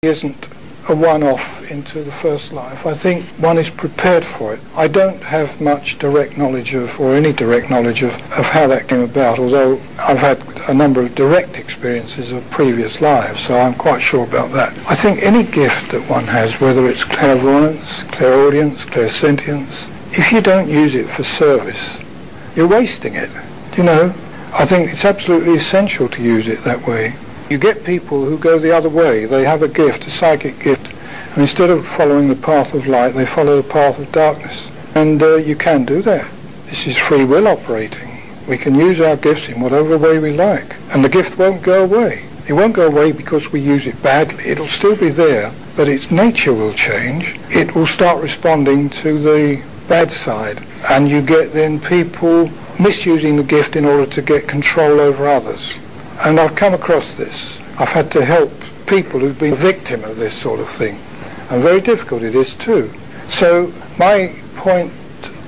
isn't a one-off into the first life. I think one is prepared for it. I don't have much direct knowledge of, or any direct knowledge of how that came about, although I've had a number of direct experiences of previous lives, so I'm quite sure about that. I think any gift that one has, whether it's clairvoyance, clairaudience, clairsentience, if you don't use it for service, you're wasting it. Do you know? I think it's absolutely essential to use it that way. You get people who go the other way. They have a gift, a psychic gift, and instead of following the path of light, they follow the path of darkness. And you can do that. This is free will operating. We can use our gifts in whatever way we like, and the gift won't go away. It won't go away because we use it badly. It'll still be there, but its nature will change. It will start responding to the bad side, and you get then people misusing the gift in order to get control over others. And I've come across this. I've had to help people who've been a victim of this sort of thing. And very difficult it is too. So my point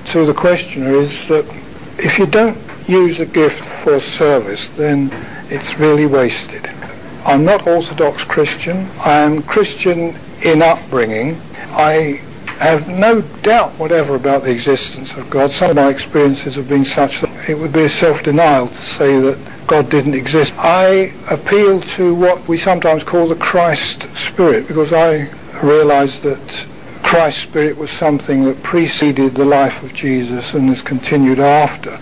to the questioner is that if you don't use a gift for service, then it's really wasted. I'm not Orthodox Christian. I am Christian in upbringing. I have no doubt whatever about the existence of God. Some of my experiences have been such that it would be a self-denial to say that God didn't exist. I appeal to what we sometimes call the Christ spirit, because I realize that Christ spirit was something that preceded the life of Jesus and has continued after.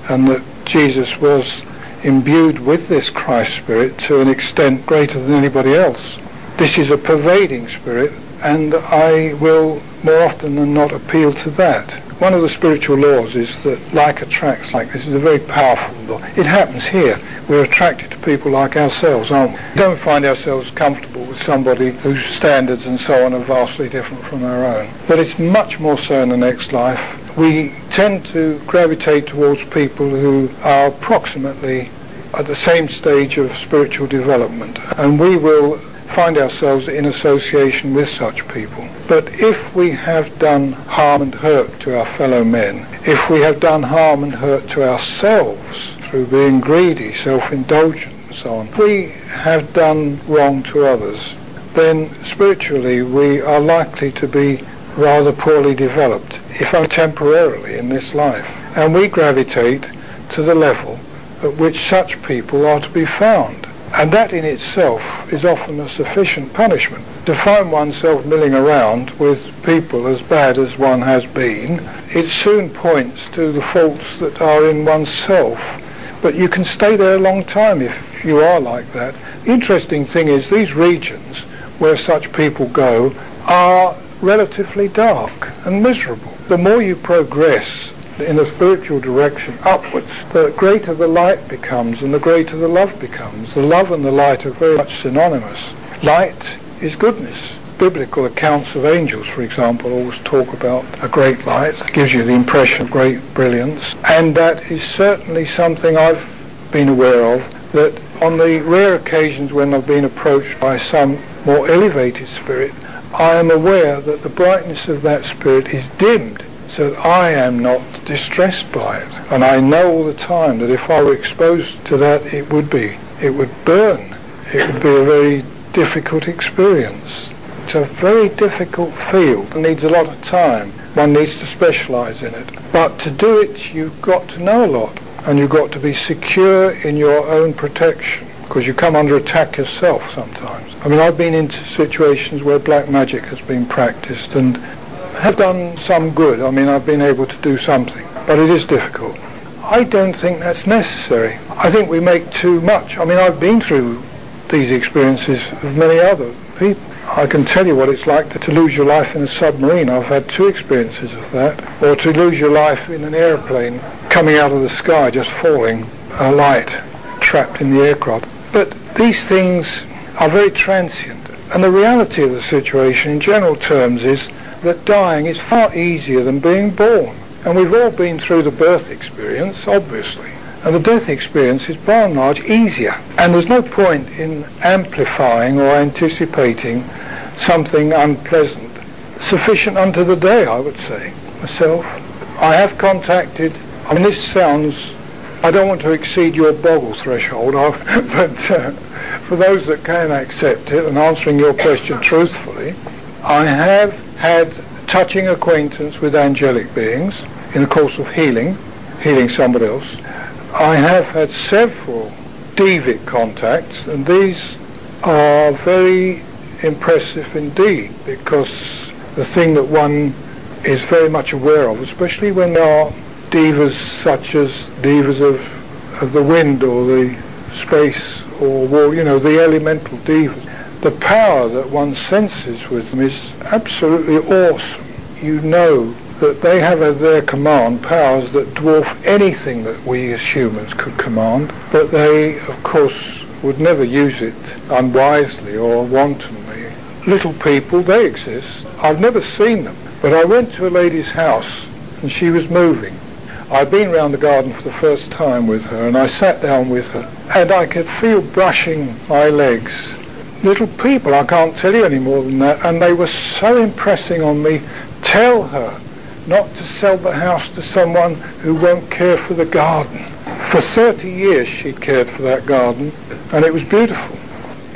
And that Jesus was imbued with this Christ spirit to an extent greater than anybody else. This is a pervading spirit, and I will more often than not appeal to that. One of the spiritual laws is that like attracts like. This is a very powerful law. It happens here. We're attracted to people like ourselves, aren't we? We don't find ourselves comfortable with somebody whose standards and so on are vastly different from our own. But it's much more so in the next life. We tend to gravitate towards people who are approximately at the same stage of spiritual development, and we will find ourselves in association with such people. But if we have done harm and hurt to our fellow men, if we have done harm and hurt to ourselves through being greedy, self-indulgent and so on, if we have done wrong to others, then spiritually we are likely to be rather poorly developed, if only temporarily in this life. And we gravitate to the level at which such people are to be found. And that in itself is often a sufficient punishment. To find oneself milling around with people as bad as one has been, it soon points to the faults that are in oneself. But you can stay there a long time if you are like that. The interesting thing is these regions where such people go are relatively dark and miserable. The more you progress in a spiritual direction upwards, the greater the light becomes and the greater the love becomes. The love and the light are very much synonymous. Light is goodness. Biblical accounts of angels, for example, always talk about a great light. It gives you the impression of great brilliance. And that is certainly something I've been aware of, that on the rare occasions when I've been approached by some more elevated spirit, I am aware that the brightness of that spirit is dimmed, so that I am not distressed by it. And I know all the time that if I were exposed to that, it would burn. It would be a very difficult experience. It's a very difficult field. It needs a lot of time. One needs to specialize in it. But to do it, you've got to know a lot. And you've got to be secure in your own protection, because you come under attack yourself sometimes. I mean, I've been into situations where black magic has been practiced and have done some good. I mean, I've been able to do something, but it is difficult. I don't think that's necessary. I think we make too much. I mean, I've been through these experiences of many other people. I can tell you what it's like to lose your life in a submarine. I've had 2 experiences of that. Or to lose your life in an airplane coming out of the sky, just falling, a light trapped in the aircraft. But these things are very transient. And the reality of the situation in general terms is that dying is far easier than being born. And we've all been through the birth experience, obviously. And the death experience is by and large easier. And there's no point in amplifying or anticipating something unpleasant. Sufficient unto the day, I would say, myself. I have contacted, I mean, this sounds I don't want to exceed your boggle threshold, but for those that can accept it, and answering your question truthfully, I have had touching acquaintance with angelic beings in the course of healing somebody else. I have had several devic contacts, and these are very impressive indeed, because the thing that one is very much aware of, especially when there are devas such as devas of the wind or the space or war, the elemental devas. The power that one senses with them is absolutely awesome. You know that they have at their command powers that dwarf anything that we as humans could command, but they, of course, would never use it unwisely or wantonly. Little people, they exist. I've never seen them, but I went to a lady's house and she was moving. I'd been round the garden for the first time with her, and I sat down with her, and I could feel brushing my legs. Little people, I can't tell you any more than that, and they were so impressing on me. Tell her not to sell the house to someone who won't care for the garden. For 30 years she'd cared for that garden, and it was beautiful.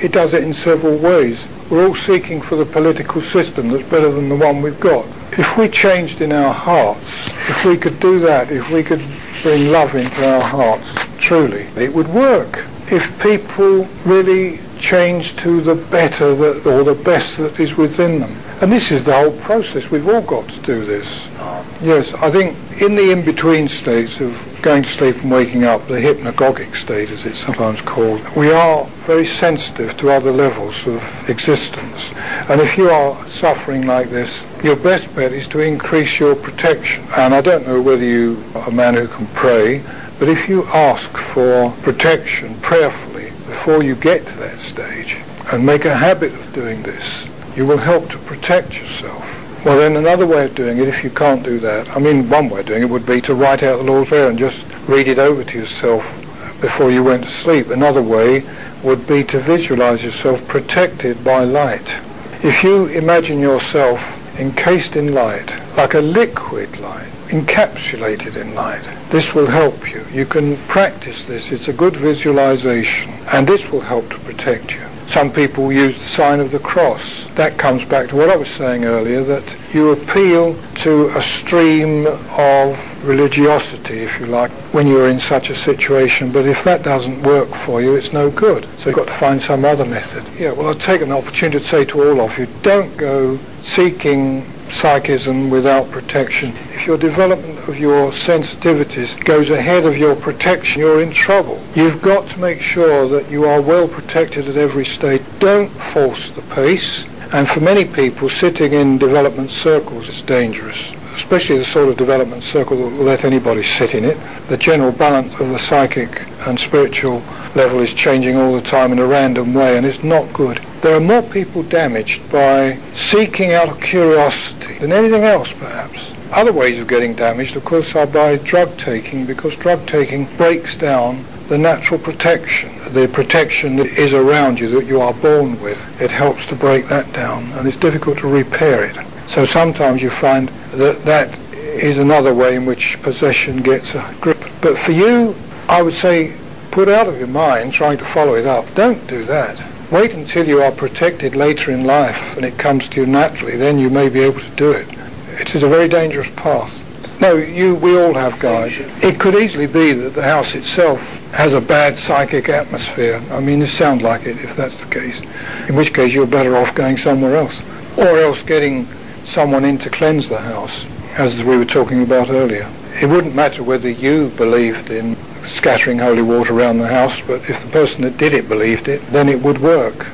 It does it in several ways. We're all seeking for the political system that's better than the one we've got. If we changed in our hearts, if we could do that, if we could bring love into our hearts, truly, it would work. If people really change to the better or the best that is within them. And this is the whole process. We've all got to do this. Yes, I think in the in-between states of going to sleep and waking up, the hypnagogic state as it's sometimes called, we are very sensitive to other levels of existence. And if you are suffering like this, your best bet is to increase your protection. And I don't know whether you are a man who can pray, but if you ask for protection prayerfully before you get to that stage and make a habit of doing this, you will help to protect yourself. Well, then another way of doing it, if you can't do that, one way of doing it would be to write out the Lord's Prayer and just read it over to yourself before you went to sleep. Another way would be to visualize yourself protected by light. If you imagine yourself encased in light, like a liquid light, encapsulated in light, this will help you. You can practice this. It's a good visualization, and this will help to protect you. Some people use the sign of the cross. That comes back to what I was saying earlier, that you appeal to a stream of religiosity, if you like, when you're in such a situation. But if that doesn't work for you, it's no good. So you've got to find some other method. Yeah, well, I'll take an opportunity to say to all of you, don't go seeking psychism without protection. If your development of your sensitivities goes ahead of your protection, you're in trouble. You've got to make sure that you are well protected at every stage. Don't force the pace. And for many people, sitting in development circles is dangerous, especially the sort of development circle that will let anybody sit in it. The general balance of the psychic and spiritual level is changing all the time in a random way, and it's not good. There are more people damaged by seeking out of curiosity than anything else, perhaps. Other ways of getting damaged, of course, are by drug taking, because drug taking breaks down the natural protection. The protection that is around you, that you are born with, it helps to break that down, and it's difficult to repair it. So sometimes you find that that is another way in which possession gets a grip. But for you, I would say, put out of your mind trying to follow it up. Don't do that. Wait until you are protected later in life and it comes to you naturally, then you may be able to do it. It is a very dangerous path. No, we all have guides. It could easily be that the house itself has a bad psychic atmosphere. This sounds like it, if that's the case. In which case you're better off going somewhere else. Or else getting someone in to cleanse the house, as we were talking about earlier. It wouldn't matter whether you believed in scattering holy water around the house, but if the person that did it believed it, then it would work.